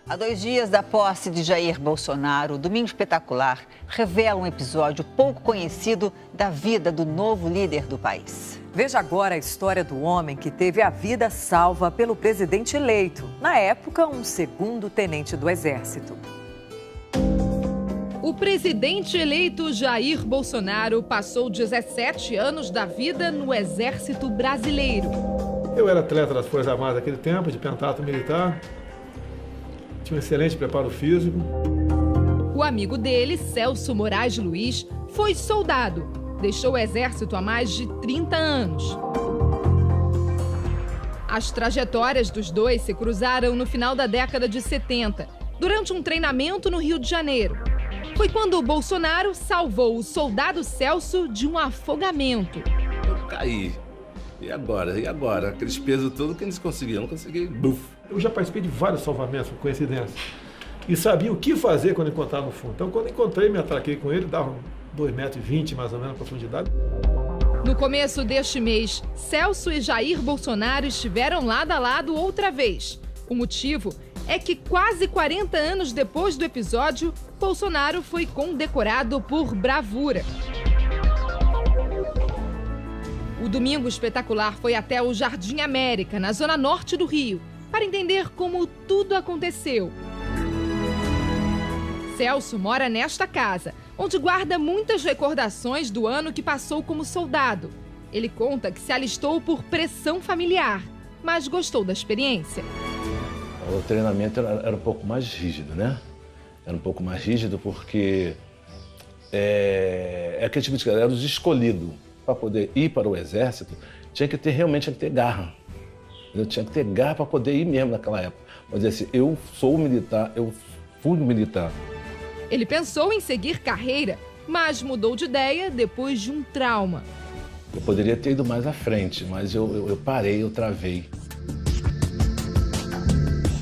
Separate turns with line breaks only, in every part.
Há 2 dias da posse de Jair Bolsonaro, o Domingo Espetacular revela um episódio pouco conhecido da vida do novo líder do país.
Veja agora a história do homem que teve a vida salva pelo presidente eleito, na época, um segundo tenente do Exército.
O presidente eleito Jair Bolsonaro passou 17 anos da vida no Exército Brasileiro.
Eu era atleta das Forças Armadas naquele tempo, de pentatlo militar. Tinha um excelente preparo físico.
O amigo dele, Celso Moraes Luiz, foi soldado. Deixou o Exército há mais de 30 anos. As trajetórias dos dois se cruzaram no final da década de 70, durante um treinamento no Rio de Janeiro. Foi quando o Bolsonaro salvou o soldado Celso de um afogamento.
Eu caí. E agora? E agora? Aqueles pesos todos que eles conseguiam, eu não consegui. Buf.
Eu já participei de vários salvamentos, por coincidência. E sabia o que fazer quando encontrava no fundo. Então, quando encontrei, me atraquei com ele, dava 2,20 m mais ou menos de profundidade.
No começo deste mês, Celso e Jair Bolsonaro estiveram lado a lado outra vez. O motivo é que quase 40 anos depois do episódio, Bolsonaro foi condecorado por bravura. O Domingo Espetacular foi até o Jardim América, na zona norte do Rio, para entender como tudo aconteceu. Celso mora nesta casa, onde guarda muitas recordações do ano que passou como soldado. Ele conta que se alistou por pressão familiar, mas gostou da experiência.
O treinamento era um pouco mais rígido, né? Era um pouco mais rígido porque aquele tipo de cara, era os escolhidos. Para poder ir para o Exército, realmente tinha que ter garra. Eu tinha que ter garra para poder ir mesmo naquela época. Mas assim, eu sou militar, eu fui militar.
Ele pensou em seguir carreira, mas mudou de ideia depois de um trauma.
Eu poderia ter ido mais à frente, mas eu parei, eu travei.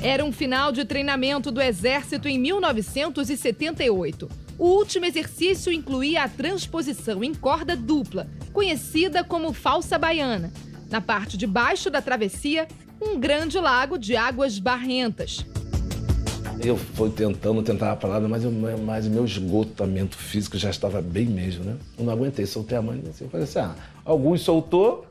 Era um final de treinamento do Exército em 1978. O último exercício incluía a transposição em corda dupla, conhecida como falsa baiana. Na parte de baixo da travessia, um grande lago de águas barrentas.
Eu fui tentava a parada, mas o meu esgotamento físico já estava bem mesmo, né? Eu não aguentei, soltei a mão e assim, eu falei assim, alguns soltou,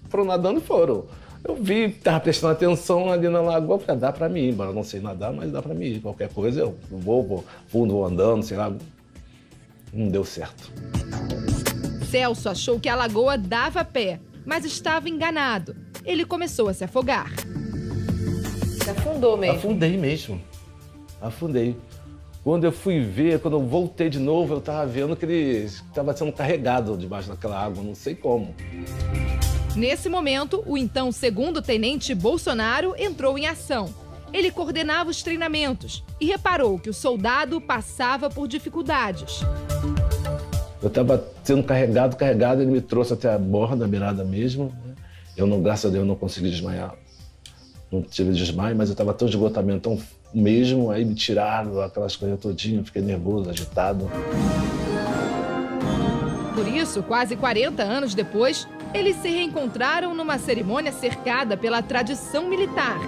foram nadando e foram. Eu vi, estava prestando atenção ali na lagoa, falei, dá para mim ir, embora eu não sei nadar, mas dá para mim ir. Qualquer coisa eu vou andando, sei lá. Não deu certo.
Celso achou que a lagoa dava pé, mas estava enganado. Ele começou a se afogar.
Você afundou mesmo?
Afundei mesmo. Afundei. Quando eu fui ver, quando eu voltei de novo, eu estava vendo que ele estava sendo carregado debaixo daquela água, não sei como.
Nesse momento, o então segundo tenente Bolsonaro entrou em ação. Ele coordenava os treinamentos e reparou que o soldado passava por dificuldades.
Eu estava sendo carregado, ele me trouxe até a borda, a beirada mesmo. Graças a Deus, não consegui desmaiar. Não tive desmaio, mas eu estava tão de esgotamento, tão mesmo, aí me tiraram aquelas coisas todinhas, fiquei nervoso, agitado.
Por isso, quase 40 anos depois, eles se reencontraram numa cerimônia cercada pela tradição militar.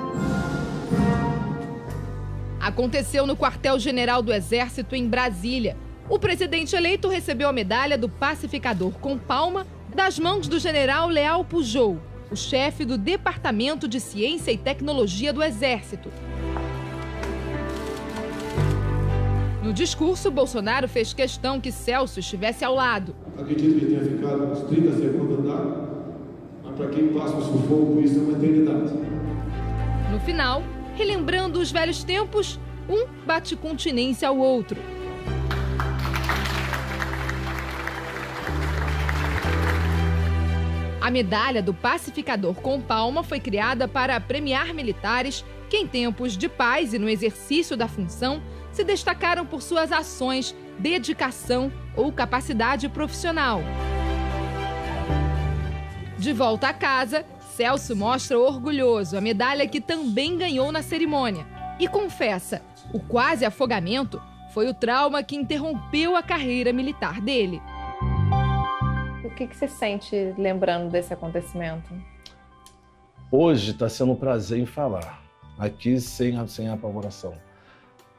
Aconteceu no quartel-general do Exército, em Brasília. O presidente eleito recebeu a medalha do Pacificador com Palma das mãos do general Leal Pujol, o chefe do Departamento de Ciência e Tecnologia do Exército. No discurso, Bolsonaro fez questão que Celso estivesse ao lado.
Acredito que tenha ficado uns 30 segundos andando, mas para quem passa um sufoco, isso é uma eternidade.
No final, relembrando os velhos tempos, um bate continência ao outro. A medalha do Pacificador com Palma foi criada para premiar militares que, em tempos de paz e no exercício da função, se destacaram por suas ações, dedicação ou capacidade profissional. De volta a casa, Celso mostra orgulhoso a medalha que também ganhou na cerimônia e confessa, o quase afogamento foi o trauma que interrompeu a carreira militar dele.
O que você sente lembrando desse acontecimento?
Hoje está sendo um prazer em falar. aqui sem apavoração.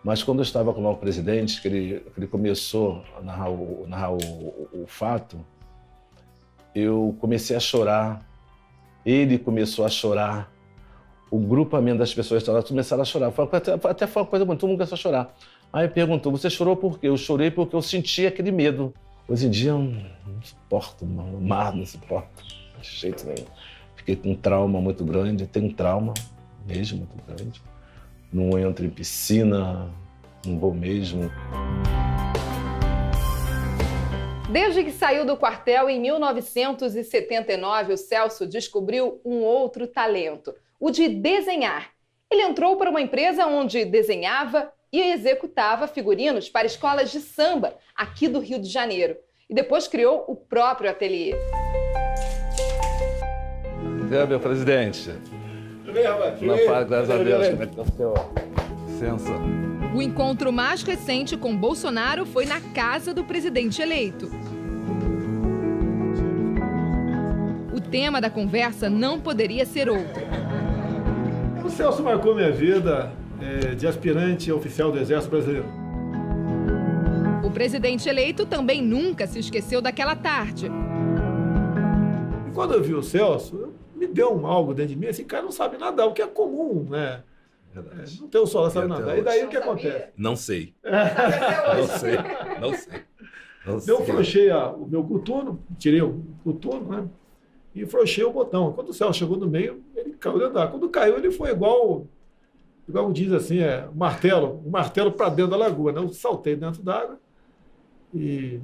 Mas quando eu estava com o novo presidente, que ele começou a narrar o fato, eu comecei a chorar, ele começou a chorar, o grupamento das pessoas começaram a chorar. Até foi uma coisa bonita, todo mundo começou a chorar. Aí perguntou, você chorou por quê? Eu chorei porque eu senti aquele medo. Hoje em dia eu não suporto, o mar não suporto, de jeito nenhum. Fiquei com um trauma muito grande, tenho um trauma mesmo muito grande. Não entro em piscina, não vou mesmo.
Desde que saiu do quartel em 1979, o Celso descobriu um outro talento, o de desenhar. Ele entrou para uma empresa onde desenhava e executava figurinos para escolas de samba aqui do Rio de Janeiro. E depois criou o próprio ateliê.
Meu presidente. Não faz, graças a Deus. Como é que tá o seu? Licença.
O encontro mais recente com Bolsonaro foi na casa do presidente eleito. O tema da conversa não poderia ser outro.
O Celso marcou minha vida de aspirante oficial do Exército Brasileiro.
O presidente eleito também nunca se esqueceu daquela tarde.
E quando eu vi o Celso, me deu algo dentro de mim, esse cara não sabe nadar, o que é comum, né? Não tem o sol, sabe nadar. E daí o que acontece?
Não sei. Não sei.
Eu frouxei o meu coturno, tirei o coturno, né? E frouxei o botão. Quando o Celso chegou no meio, ele caiu dentro d'água. Quando caiu, ele foi igual diz assim, um martelo para dentro da lagoa, né? Eu saltei dentro d'água e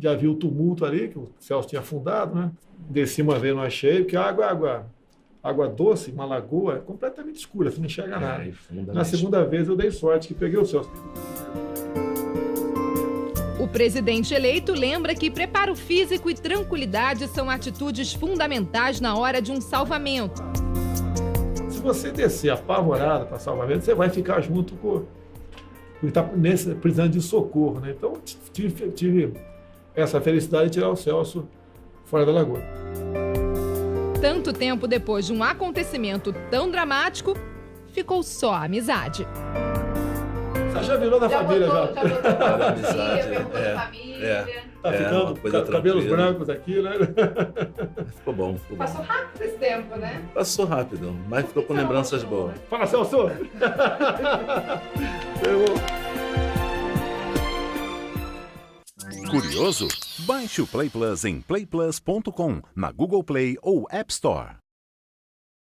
já vi o tumulto ali, que o Celso tinha afundado, né? Desci uma vez, não achei, porque a água doce, uma lagoa, é completamente escura, você não enxerga nada. Na segunda vez eu dei sorte que peguei o Celso.
O presidente eleito lembra que preparo físico e tranquilidade são atitudes fundamentais na hora de um salvamento.
Se você descer apavorado para salvamento, você vai ficar junto com o que está precisando de socorro, né? Então, tive essa felicidade de tirar o Celso fora da lagoa.
Tanto tempo depois de um acontecimento tão dramático, ficou só a amizade.
Você já virou da família, já.
Já
amizade,
família.
Tá ficando cabelos brancos aqui, né?
Ficou bom.
Passou rápido esse tempo, né?
Passou rápido, mas ficou com lembranças boas.
Fala, Celso!
Curioso? Baixe o Play Plus em playplus.com, na Google Play ou App Store.